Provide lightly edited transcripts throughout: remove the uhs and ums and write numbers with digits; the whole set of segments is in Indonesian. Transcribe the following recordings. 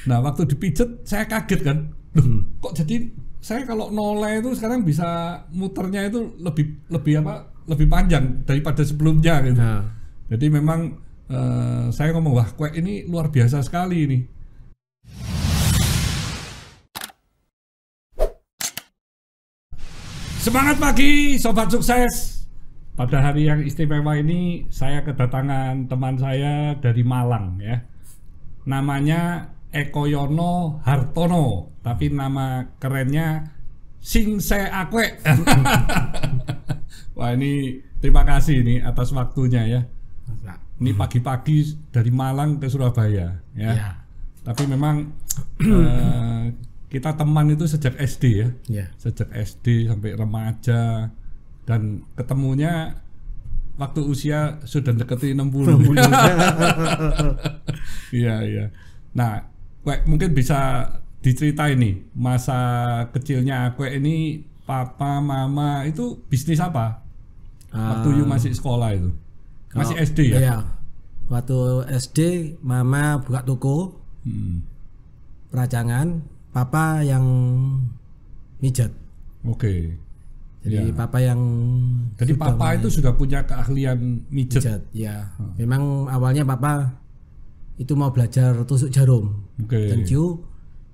Nah waktu dipijet saya kaget kan, kok jadi saya kalau noleh itu sekarang bisa muternya itu lebih panjang daripada sebelumnya gitu. Jadi memang saya ngomong wah Kwek ini luar biasa sekali ini. Semangat pagi Sobat Sukses. Pada hari yang istimewa ini saya kedatangan teman saya dari Malang ya. Namanya Eko Yono Hartono, tapi nama kerennya Singse Akwek. Wah ini terima kasih nih atas waktunya ya. Ini pagi-pagi dari Malang ke Surabaya ya. Tapi memang kita teman itu sejak SD ya. Sejak SD sampai remaja dan ketemunya waktu usia sudah deketi 60. Iya. Nah, Kwek mungkin bisa diceritain nih masa kecilnya Kwek ini papa mama itu bisnis apa? Waktu masih sekolah itu. Masih SD ya? Iya. Waktu SD mama buka toko. Peracangan, papa yang mijat. Oke. Jadi papa yang papa itu sudah punya keahlian mijat. Ya. Memang awalnya papa itu mau belajar tusuk jarum dan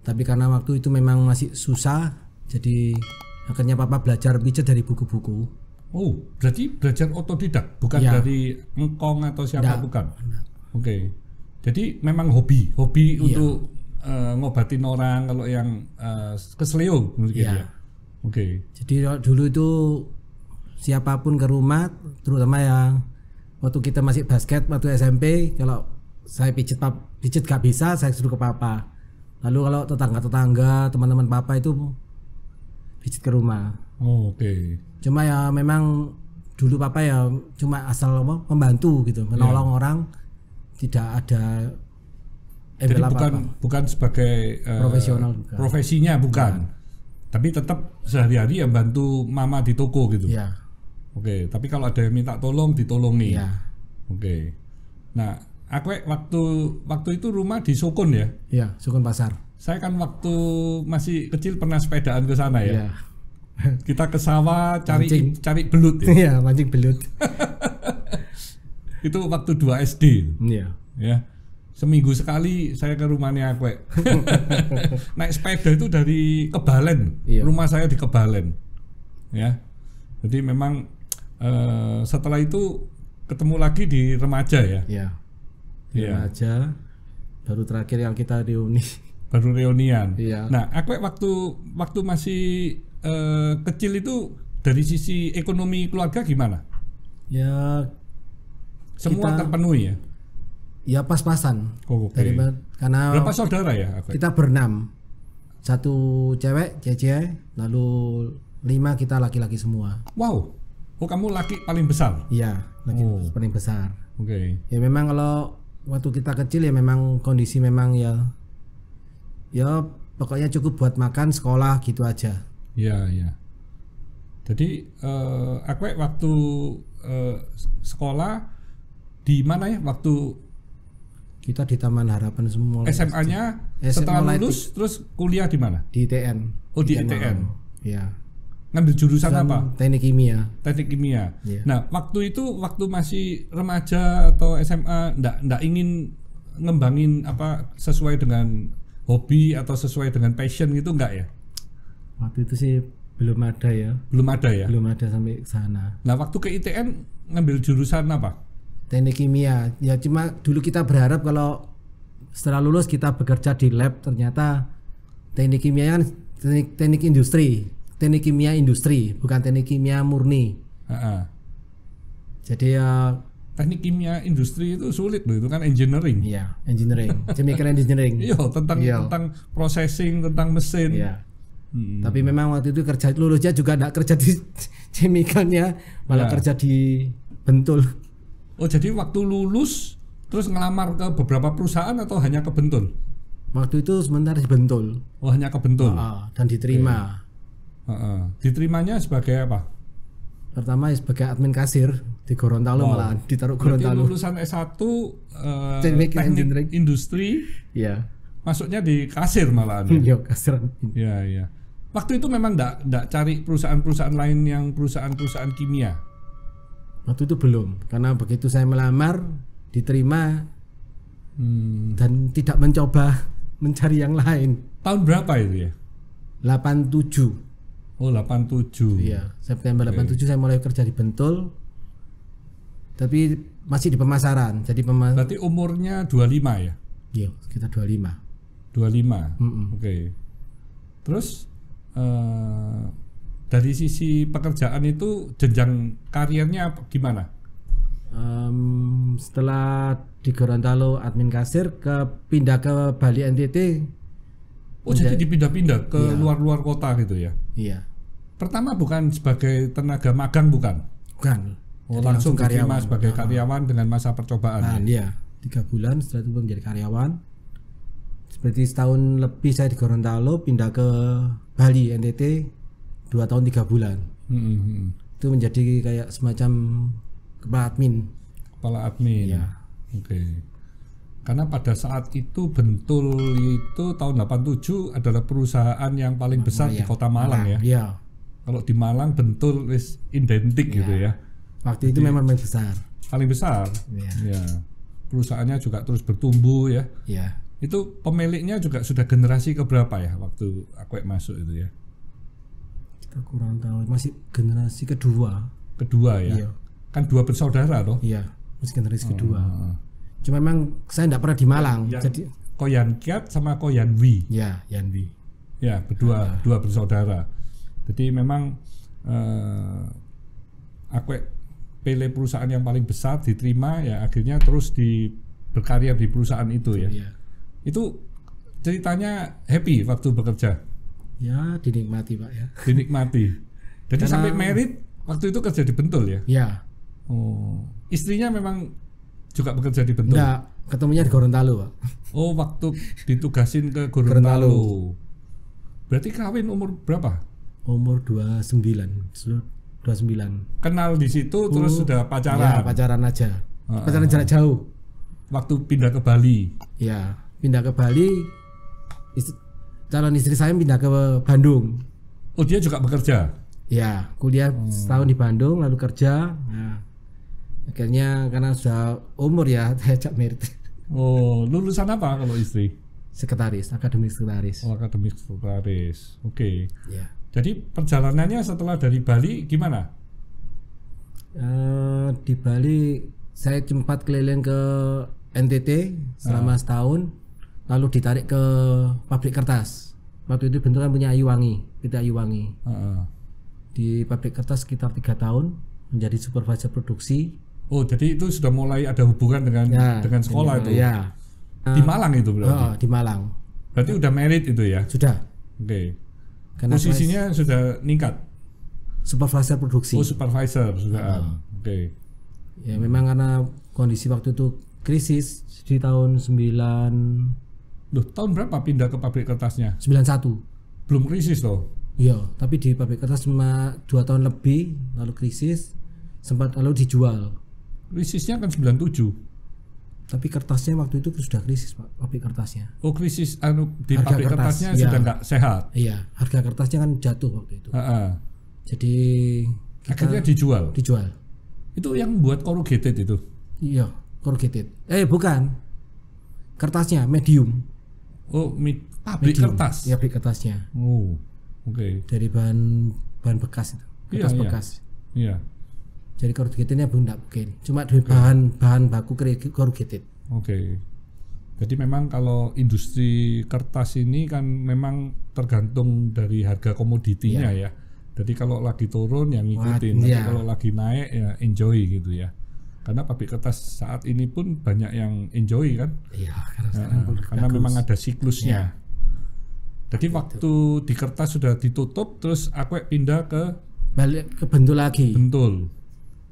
tapi karena waktu itu memang masih susah, jadi akhirnya papa belajar pijat dari buku-buku. Oh, berarti belajar otodidak, bukan dari engkong atau siapa bukan? Oke. Jadi memang hobi untuk ngobatin orang kalau yang kesleo mungkin ya. Oke. Jadi dulu itu siapapun ke rumah, terutama yang waktu kita masih basket waktu SMP, kalau saya pijit gak bisa, saya suruh ke papa. Lalu kalau tetangga-tetangga, teman-teman papa itu pijit ke rumah. Oke. Cuma ya memang dulu papa ya cuma asal membantu gitu, menolong orang, tidak ada jadi bukan sebagai profesional profesinya bukan. Tapi tetap sehari-hari ya bantu mama di toko gitu. Iya. Oke, tapi kalau ada yang minta tolong ditolongi. Iya. Oke. Nah, aku waktu itu rumah di Sukun ya? Iya, Sukun Pasar. Saya kan waktu masih kecil pernah sepedaan ke sana ya. Iya. Kita ke sawah cari belut ya. Iya, mancing belut. Itu waktu 2 SD. Iya. Ya. Seminggu sekali saya ke rumahnya Kwek. Naik sepeda itu dari Kebalen. Iya. Rumah saya di Kebalen. Ya. Jadi memang setelah itu ketemu lagi di remaja ya. Iya. Remaja. Baru terakhir yang kita reuni. Baru reunian. Iya. Nah, Kwek waktu masih kecil itu dari sisi ekonomi keluarga gimana? Ya semua terpenuhi ya? Ya pas-pasan. Karena berapa saudara ya? Kita berenam, 1 cewek Cece, lalu 5 kita laki-laki semua. Wow, kamu laki paling besar? Iya, laki paling besar. Oke. Ya memang kalau waktu kita kecil ya memang kondisi memang ya pokoknya cukup buat makan, sekolah gitu aja. Iya. Jadi aku waktu sekolah di mana ya waktu kita di Taman Harapan semua. SMA-nya setelah lulus terus kuliah di mana? Di ITN. Oh, di ITN. Iya. Ngambil jurusan apa? Teknik kimia. Teknik kimia. Ya. Nah, waktu masih remaja atau SMA ndak ingin ngembangin apa sesuai dengan hobi atau sesuai dengan passion gitu enggak ya? Waktu itu sih belum ada ya. Belum ada ya? Belum ada sampai sana. Nah, waktu ke ITN ngambil jurusan apa? Teknik kimia. Ya cuma dulu kita berharap kalau setelah lulus kita bekerja di lab, ternyata teknik kimia kan teknik industri, teknik kimia industri, bukan teknik kimia murni. Jadi ya teknik kimia industri itu sulit loh, itu kan engineering. Iya, engineering, chemical engineering. Iya, tentang processing, tentang mesin. Iya. Tapi memang waktu itu lulusnya juga enggak kerja di chemicalnya, malah kerja di Bentul. Oh, jadi waktu lulus terus ngelamar ke beberapa perusahaan atau hanya ke Bentul? Waktu itu sebentar di Bentul. Oh, hanya ke Bentul. Dan diterima. Diterimanya sebagai apa? Pertama sebagai admin kasir di Gorontalo, malah ditaruh Gorontalo. Lulusan S1 teknik industri. Iya. masuknya di kasir malahan. Iya, kasir. Iya, iya. Waktu itu memang enggak cari perusahaan-perusahaan lain yang perusahaan-perusahaan kimia. Waktu itu belum, karena begitu saya melamar diterima dan tidak mencoba mencari yang lain. Tahun berapa itu ya? 87. Oh, 87. Iya, September 87 saya mulai kerja di Bentul. Tapi masih di pemasaran. Jadi berarti umurnya 25 ya? Iya, sekitar 25. 25. Oke. Terus dari sisi pekerjaan itu jenjang karirnya gimana? Setelah di Gorontalo admin kasir pindah ke Bali NTT. Oh, jadi dipindah-pindah ke luar-luar kota gitu ya? Iya. Pertama bukan sebagai tenaga magang bukan? Bukan. Oh, langsung diterima sebagai karyawan dengan masa percobaan. Nah, iya. 3 bulan setelah itu menjadi karyawan. Seperti setahun lebih saya di Gorontalo, pindah ke Bali NTT 2 tahun 3 bulan. Itu menjadi kayak semacam kepala admin. Kepala admin. Ya. Oke. Karena pada saat itu Bentul itu tahun 87 adalah perusahaan yang paling besar di Kota Malang ya. Iya. Kalau di Malang Bentul is identik gitu ya. Waktu itu memang paling besar. Paling besar. Ya. Perusahaannya juga terus bertumbuh ya. Iya. Itu pemiliknya juga sudah generasi keberapa ya waktu aku masuk itu ya? Kita kurang tahu, masih generasi kedua. Kedua ya. Iya. Kan 2 bersaudara toh? Iya, masih generasi kedua. Cuma memang saya tidak pernah di Malang. Jadi Koyan Kiat sama Koyan Wi. Ya, Yanwi. Ya, dua bersaudara. Jadi memang aku pilih perusahaan yang paling besar diterima ya, akhirnya terus berkarya di perusahaan itu ya. Iya. Itu ceritanya happy waktu bekerja. Ya, dinikmati Pak ya. Dinikmati. Jadi sampai merit waktu itu kerja di Bentul ya? Iya. Oh, istrinya memang juga bekerja di Bentul? Enggak, ketemunya di Gorontalo Pak. Oh, waktu ditugasin ke Gorontalo. Berarti kawin umur berapa? Umur 29. Kenal di situ terus sudah pacaran? Ya, pacaran aja. Pacaran jarak jauh. Waktu pindah ke Bali? Ya, pindah ke Bali. Calon istri saya pindah ke Bandung. Oh, dia juga bekerja? Ya, kuliah setahun di Bandung lalu kerja. Nah, akhirnya karena sudah umur ya saya ajak merit. Oh, lulusan apa kalau istri? Sekretaris, akademik sekretaris. Oh, akademik sekretaris. Oke. Ya. Jadi perjalanannya setelah dari Bali gimana? Di Bali saya sempat keliling ke NTT selama setahun, lalu ditarik ke pabrik kertas. Waktu itu bentukan punya Ayuwangi, PT Ayuwangi. Di pabrik kertas sekitar 3 tahun menjadi supervisor produksi. Oh, jadi itu sudah mulai ada hubungan dengan sekolah itu? Ya. Di Malang itu berarti? Di Malang. Berarti udah merit itu ya? Sudah. Oke. Posisinya sudah meningkat? Supervisor produksi. Oh, supervisor sudah. Oke. Ya memang karena kondisi waktu itu krisis di tahun 9. Loh, tahun berapa pindah ke pabrik kertasnya? 91. Belum krisis loh? Iya, tapi di pabrik kertas cuma 2 tahun lebih, lalu krisis, sempat lalu dijual. Krisisnya kan 97. Tapi kertasnya waktu itu sudah krisis Pak, pabrik kertasnya. Oh, krisis di harga pabrik kertasnya ya. Sudah nggak sehat? Iya, harga kertasnya kan jatuh waktu itu. Jadi akhirnya dijual? Dijual. Itu yang buat corrugated itu? Iya, corrugated. Bukan. Kertasnya medium. Oh, pabrik medium. Kertas? Iya, pabrik kertasnya. Oh, oke. Dari bahan bekas itu. Kertas bekas. Iya. Jadi corrugatednya enggak mungkin. Cuma dari bahan baku corrugated. Oke. Jadi memang kalau industri kertas ini kan memang tergantung dari harga komoditinya ya. Jadi kalau lagi turun yang ngikutin, tapi kalau lagi naik ya enjoy gitu ya. Karena pabrik kertas saat ini pun banyak yang enjoy kan. Iya, karena memang ada siklusnya. Jadi waktu di kertas sudah ditutup, terus aku pindah balik ke Bentul lagi. Bentul.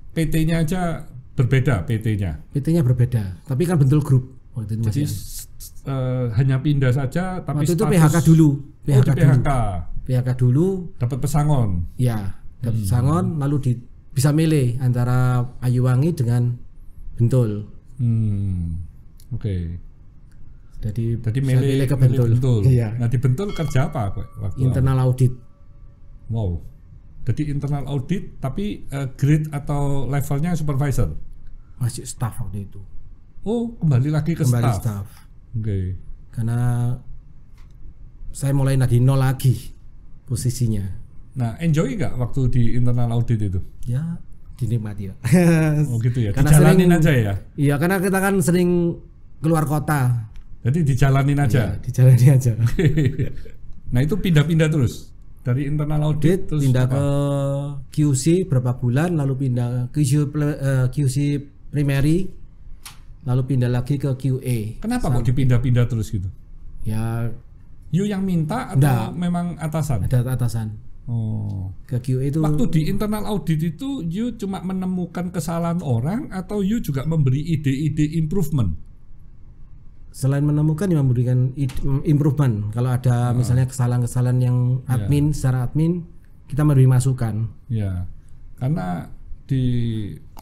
PT-nya aja berbeda, PT-nya. PT-nya berbeda, tapi kan Bentul Group. Jadi hanya pindah saja, tapi waktu itu PHK dulu. PHK dulu. Dapat pesangon. Ya, dapat pesangon, lalu bisa milih antara Ayuwangi dengan Bentul. Oke. Jadi saya pilih ke Bentul. Iya. Nah di Bentul kerja apa waktu internal audit. Wow. Jadi internal audit tapi grade atau levelnya supervisor. Masih staff waktu itu. Oh, kembali lagi ke staff. Oke. Karena saya mulai di nol lagi posisinya. Nah, enjoy nggak waktu di internal audit itu? Ya, dinikmati ya. Oh gitu ya. Karena dijalanin aja ya? Iya, karena kita kan sering keluar kota. Jadi dijalanin aja? Iya, dijalanin aja. Nah itu pindah-pindah terus? Dari internal audit terus pindah ke QC berapa bulan, lalu pindah ke QC primary, lalu pindah lagi ke QA. Kenapa kok dipindah-pindah terus gitu? Ya, you yang minta atau memang atasan? Ada atasan. Oh. Ke QA itu. Waktu di internal audit itu you cuma menemukan kesalahan orang atau you juga memberi ide-ide improvement? Selain menemukan, yang memberikan improvement. Kalau ada misalnya kesalahan-kesalahan yang admin, secara admin, kita memberi masukan. Ya, karena di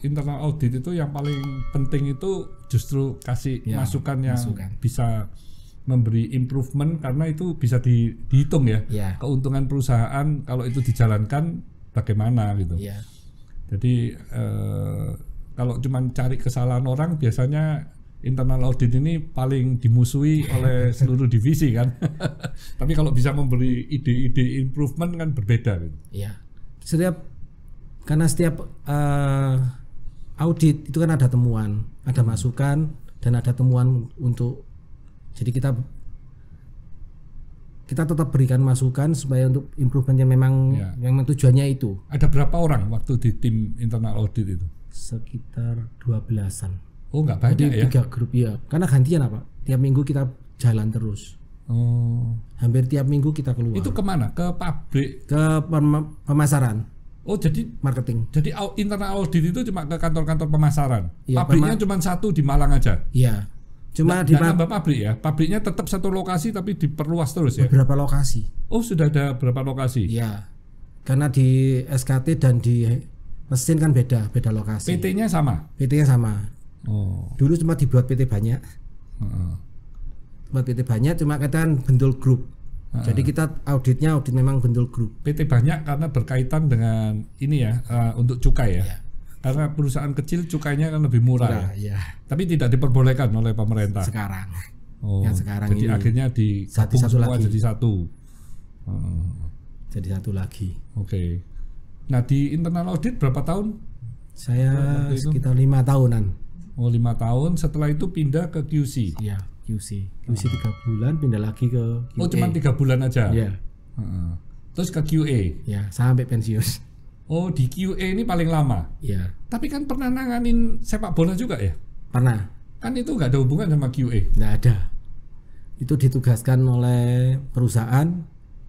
internal audit itu yang paling penting itu justru kasih masukan yang bisa memberi improvement, karena itu bisa dihitung ya, keuntungan perusahaan kalau itu dijalankan bagaimana gitu. Jadi kalau cuma cari kesalahan orang, biasanya internal audit ini paling dimusuhi oleh seluruh divisi kan. Tapi kalau bisa memberi ide-ide improvement kan berbeda gitu. Iya. Karena setiap audit itu kan ada temuan, ada masukan dan ada temuan untuk, jadi kita tetap berikan masukan supaya untuk improvement yang memang tujuannya itu. Ada berapa orang waktu di tim internal audit itu? Sekitar 12-an. Oh, nggak banyak ya? 3 grup ya. Karena gantian apa? Tiap minggu kita jalan terus. Oh. Hampir tiap minggu kita keluar. Itu kemana? Ke pabrik? Ke pemasaran. Oh, jadi marketing. Jadi internal audit itu cuma ke kantor-kantor pemasaran. Ya, pabriknya cuma satu di Malang aja. Iya. Cuma di nambah pabrik ya. Pabriknya tetap satu lokasi tapi diperluas terus ya. Beberapa lokasi. Oh, sudah ada berapa lokasi? Iya. Karena di SKT dan di mesin kan beda lokasi. PT-nya sama. PT-nya sama. Oh. Dulu cuma dibuat PT banyak. Buat PT banyak, cuma kita kan Bentul Group. Jadi kita audit memang Bentul Group. PT banyak karena berkaitan dengan ini ya, untuk cukai ya. Karena perusahaan kecil cukainya kan lebih murah. Tapi tidak diperbolehkan oleh pemerintah. Sekarang. Oh. Yang sekarang jadi ini. Akhirnya digabung semua lagi. Jadi satu. Jadi satu lagi. Oke. Nah di internal audit berapa tahun? Saya sekitar 5 tahunan. Oh 5 tahun. Setelah itu pindah ke QC. Iya. QC 3 bulan, pindah lagi ke QA. Oh cuma 3 bulan aja? Iya. Terus ke QA? Ya, sampai pensiun. Oh di QA ini paling lama? Iya. Tapi kan pernah nanganin sepak bola juga ya? Pernah. Kan itu nggak ada hubungan sama QA? Nggak ada. Itu ditugaskan oleh perusahaan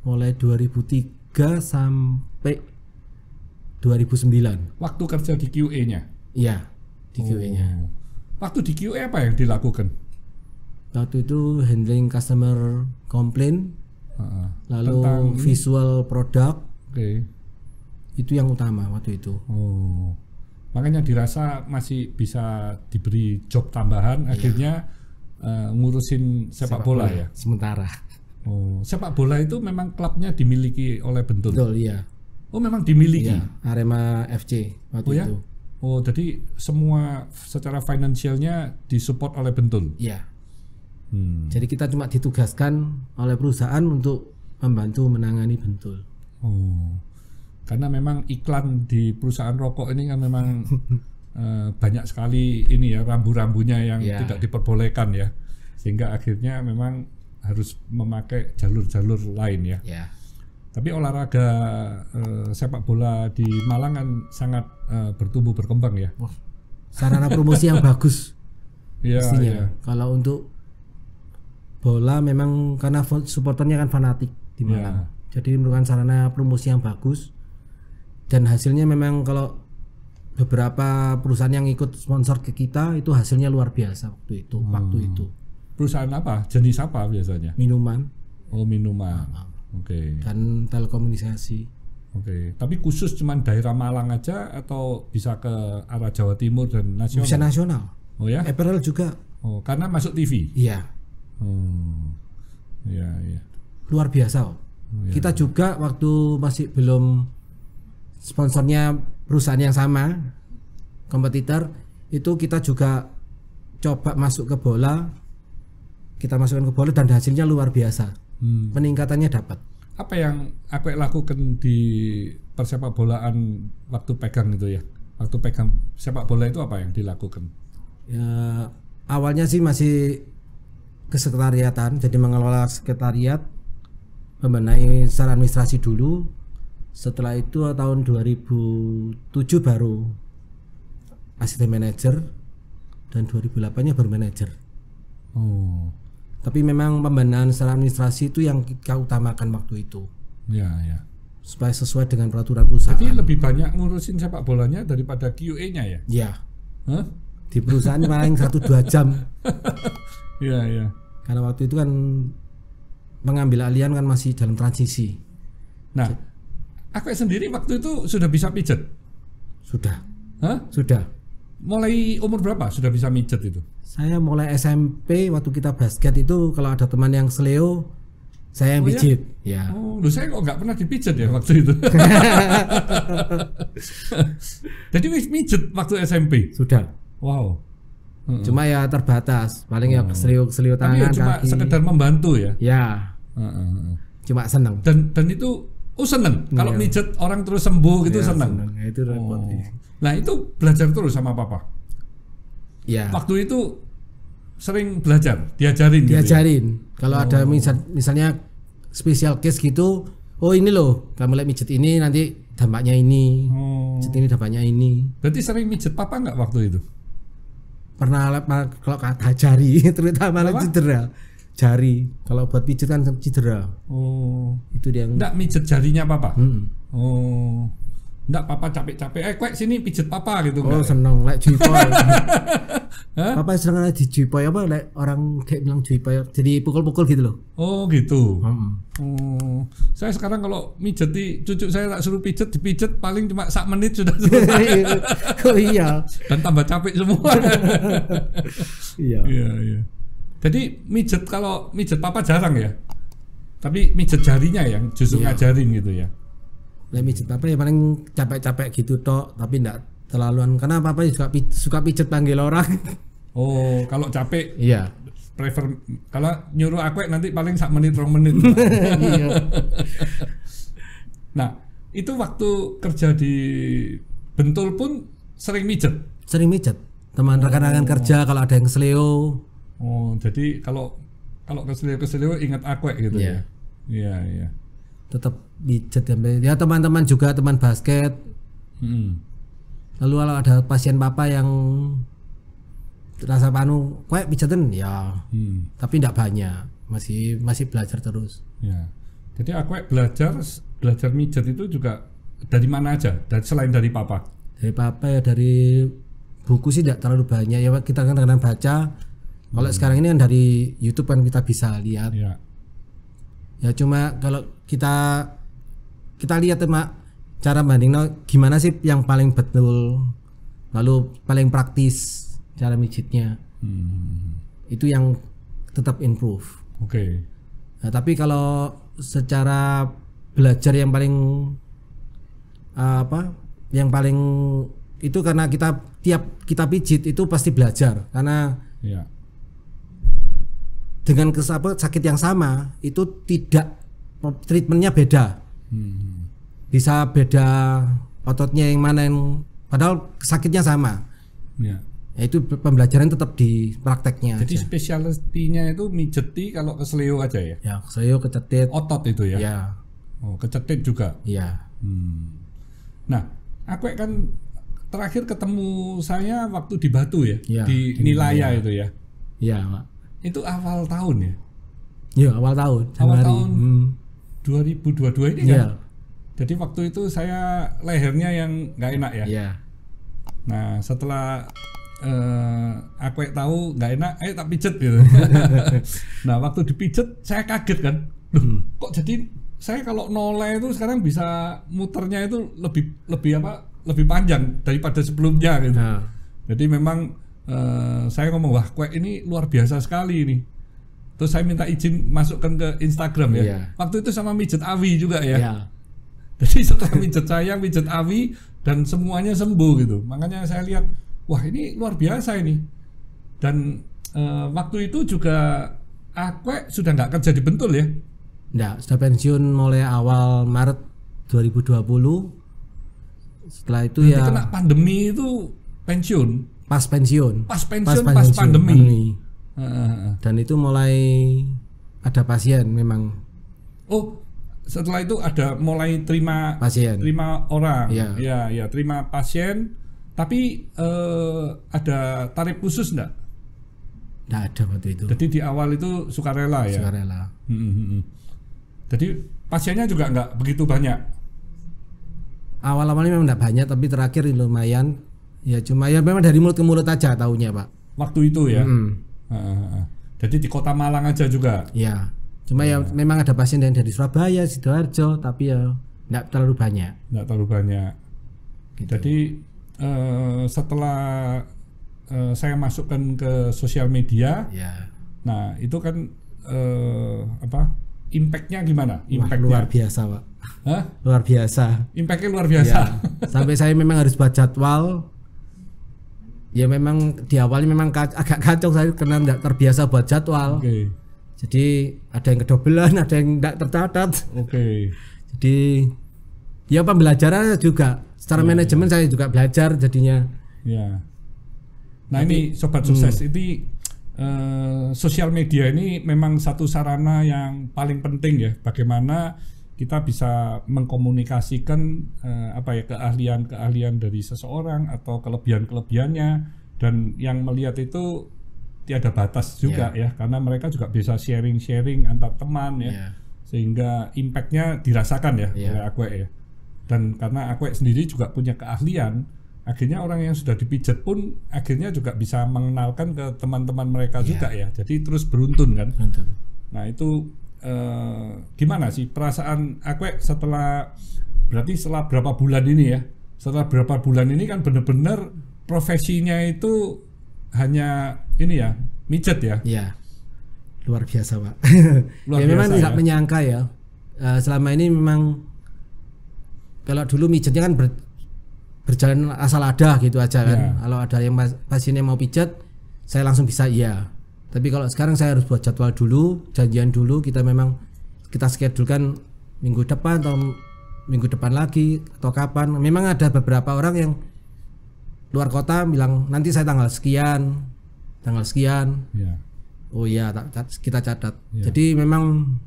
mulai 2003 sampai 2009. Waktu kerja di QA-nya? Iya, di QA-nya. Waktu di QA apa yang dilakukan? Waktu itu handling customer complaint, lalu tentang visual product. Itu yang utama waktu itu. Oh, makanya dirasa masih bisa diberi job tambahan. Akhirnya ngurusin sepak bola ya. Sementara. Oh, sepak bola itu memang klubnya dimiliki oleh Bentul. Betul, iya. Oh, memang dimiliki. Iya, Arema FC waktu itu. Oh, jadi semua secara finansialnya disupport oleh Bentul. Iya. Jadi kita cuma ditugaskan oleh perusahaan untuk membantu menangani Bentul. Oh, karena memang iklan di perusahaan rokok ini kan memang banyak sekali ini ya rambu-rambunya yang tidak diperbolehkan ya, sehingga akhirnya memang harus memakai jalur-jalur lain ya. Tapi olahraga sepak bola di Malang kan sangat bertumbuh berkembang ya. Sarana promosi yang bagus. Iya. Kalau untuk bola memang karena supporternya kan fanatik di Malang. Jadi merupakan sarana promosi yang bagus. Dan hasilnya memang kalau beberapa perusahaan yang ikut sponsor ke kita itu hasilnya luar biasa waktu itu. Perusahaan apa? Jenis apa biasanya? Minuman. Oh, minuman. Oke. Dan telekomunikasi. Oke. Tapi khusus cuman daerah Malang aja atau bisa ke arah Jawa Timur dan nasional? Bisa nasional. Oh ya? Apparel juga. Oh, karena masuk TV. Iya. Ya, ya. Luar biasa. Ya. Kita juga waktu masih belum sponsornya perusahaan yang sama, kompetitor, itu kita juga coba masuk ke bola. Kita masukkan ke bola dan hasilnya luar biasa. Peningkatannya dapat. Apa yang aku lakukan di persepak bolaan waktu pegang itu ya? Waktu pegang sepak bola itu apa yang dilakukan? Ya, awalnya sih masih kesekretariatan, jadi mengelola sekretariat, membenahi secara administrasi dulu. Setelah itu tahun 2007 baru asisten manajer dan 2008-nya baru manajer. Tapi memang pembenahan secara administrasi itu yang kita utamakan waktu itu. Ya, ya. Supaya sesuai dengan peraturan perusahaan. Jadi lebih banyak ngurusin sepak bolanya daripada QA-nya ya? Ya. Di perusahaan paling 1-2 jam. Iya, iya. Karena waktu itu kan mengambil alihan kan masih dalam transisi. Nah, aku sendiri waktu itu sudah bisa pijet? Sudah. Sudah. Mulai umur berapa sudah bisa mijet itu? Saya mulai SMP waktu kita basket itu kalau ada teman yang seleo, saya yang pijit. Ya. Saya kok nggak pernah dipijet ya waktu itu. Jadi mijet waktu SMP? Sudah. Wow. Cuma ya terbatas, paling ya selio tangan. Tapi ya cuma kaki. Sekedar membantu ya. Ya. Cuma seneng. Dan itu seneng. Kalau mijet orang terus sembuh gitu seneng. Ya, itu repot. Nah itu belajar terus sama papa. Ya. Waktu itu sering belajar, diajarin. Gitu ya? Kalau ada misalnya special case gitu, oh ini loh, kamu lihat mijet ini nanti dampaknya ini, mijet ini dampaknya ini. Berarti sering mijet papa nggak waktu itu? Pernah kalau kata jari, terutama cedera jari. Kalau buat pijet kan cedera. Itu dia. Nggak mijet jarinya papa. Nggak papa capek-capek. Kwek sini pijet papa gitu. Seneng, like juipoy. Papa seneng di juipoy apa? Like orang kayak bilang juipoy, jadi pukul-pukul gitu loh. Gitu. Saya sekarang kalau mijeti cucu saya tak suruh dipijet paling cuma 1 menit sudah selesai. Iya. Dan tambah capek semua. Iya. Jadi kalau mijet papa jarang ya. Tapi mijet jarinya yang justru ngajarin gitu ya. Mijet papa ya paling capek-capek gitu tok, tapi enggak terlaluan karena papa juga suka pijet panggil orang. Kalau capek iya. Prefer kalau nyuruh aku nanti paling 1 menit 2 menit. Iya. Nah, itu waktu kerja di Bentul pun sering mijet. Teman rekan-rekan kerja kalau ada yang seleo. Jadi kalau keselio ingat aku gitu ya. Iya. Tetap pijet ya teman-teman juga, teman basket. Lalu kalau ada pasien papa yang rasa panu, kue pijetin ya. Tapi tidak banyak, masih belajar terus. Ya. Jadi aku belajar mijet itu juga dari mana aja? Selain dari papa? Dari papa ya, dari buku sih tidak terlalu banyak ya, kita kan kadang baca. Kalau sekarang ini kan dari YouTube kan kita bisa lihat. Ya cuma kalau kita lihat cara bandingnya gimana sih yang paling betul, lalu paling praktis cara mijitnya. Itu yang tetap improve. Nah, tapi kalau secara belajar yang paling yang paling itu karena kita pijit itu pasti belajar karena dengan sakit yang sama itu tidak treatmentnya beda. Bisa beda ototnya yang mana yang padahal sakitnya sama. Ya itu pembelajaran tetap di prakteknya. Jadi spesialitinya itu mijeti kalau keselio aja ya? Ya keselio, kecetit. Otot itu ya? Ya. Kecetit juga? Iya. Nah, aku kan terakhir ketemu saya waktu di Batu ya? Di Nilaya itu ya? Iya Pak. Itu awal tahun ya? Iya awal tahun. Awal tahun 2022 ini kan? Jadi waktu itu saya lehernya yang nggak enak ya? Iya. Nah setelah aku tahu nggak enak, tak pijet gitu. Nah waktu dipijet saya kaget kan, kok jadi saya kalau noleh itu sekarang bisa muternya itu lebih panjang daripada sebelumnya gitu. Jadi memang saya ngomong wah kue ini luar biasa sekali ini. terus saya minta izin masukkan ke Instagram ya. Iya. Waktu itu sama mijet Awi juga ya. Iya. Jadi setelah mijet saya, mijet Awi dan semuanya sembuh gitu. Makanya saya lihat, wah ini luar biasa ini. Dan waktu itu juga Akwe sudah nggak kerja di Bentul ya? Nggak, sudah pensiun mulai awal Maret 2020. Setelah itu nanti ya kena pandemi itu pensiun. Pas pensiun. Pas pandemi. Dan itu mulai ada pasien memang. Oh, setelah itu ada mulai terima orang. Ya, terima pasien. Tapi ada tarif khusus enggak? Enggak ada waktu itu. Jadi di awal itu sukarela ya. Sukarela. Jadi pasiennya juga enggak begitu banyak. Awal-awalnya memang enggak banyak, tapi terakhir lumayan. Ya cuma ya memang dari mulut ke mulut aja taunya Pak. Waktu itu ya. Jadi di Kota Malang aja juga. Ya. Cuma ya memang ada pasien yang dari Surabaya, Sidoarjo, tapi ya enggak terlalu banyak. Enggak terlalu banyak. Gitu. Jadi setelah saya masukkan ke sosial media, ya. Nah itu kan impactnya gimana? Impactnya luar biasa Pak. Hah? Luar biasa. Impactnya luar biasa. Ya. Sampai saya memang harus buat jadwal. Ya memang di awalnya memang agak kacau saya karena nggak terbiasa buat jadwal. Okay. Jadi ada yang kedobelan, ada yang nggak tercatat. Jadi ya pembelajaran juga secara manajemen saya juga belajar jadinya. Ya. Nah ini sobat sukses, ini sosial media ini memang satu sarana yang paling penting ya. Bagaimana kita bisa mengkomunikasikan keahlian dari seseorang atau kelebihannya, dan yang melihat itu tiada batas juga ya, karena mereka juga bisa sharing antar teman ya, sehingga impactnya dirasakan ya oleh Akwe ya. Dan karena Akwe sendiri juga punya keahlian, akhirnya orang yang sudah dipijat pun akhirnya juga bisa mengenalkan ke teman-teman mereka juga ya. Jadi terus beruntun kan. Nah itu gimana sih perasaan Akwe setelah berapa bulan ini ya? Setelah berapa bulan ini kan benar-benar profesinya itu hanya ini ya, mijet ya? Iya, luar biasa Pak. Ya memang tidak menyangka ya. Selama ini memang kalau dulu mijetnya kan berjalan asal ada gitu aja kan. Kalau ada yang pasiennya mau pijat, saya langsung bisa iya. Tapi kalau sekarang saya harus buat jadwal dulu, janjian dulu, kita schedulekan minggu depan atau minggu depan lagi atau kapan. Memang ada beberapa orang yang luar kota bilang nanti saya tanggal sekian. Oh iya, kita catat. Jadi memang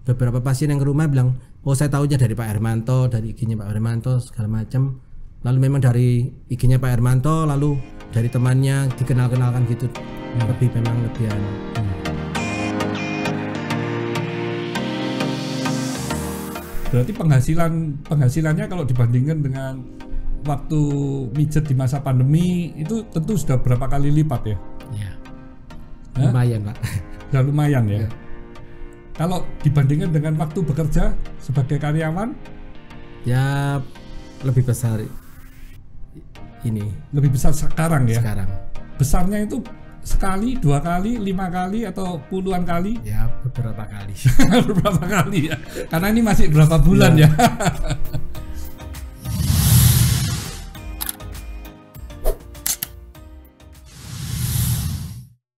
beberapa pasien yang ke rumah bilang, oh saya tahunya dari Pak Hermanto, dari IG-nya Pak Hermanto segala macam. Lalu memang dari IG-nya Pak Hermanto, lalu dari temannya dikenal-kenalkan gitu. Lebih berarti penghasilannya kalau dibandingkan dengan waktu mijet di masa pandemi itu tentu sudah berapa kali lipat ya? Iya. Lumayan Pak. Sudah lumayan ya. Kalau dibandingkan dengan waktu bekerja sebagai karyawan, ya lebih besar ini. Lebih besar sekarang ya? Sekarang. Besarnya itu sekali, 2 kali, 5 kali atau puluhan kali? Ya beberapa kali. Beberapa kali ya. Karena ini masih berapa bulan ya.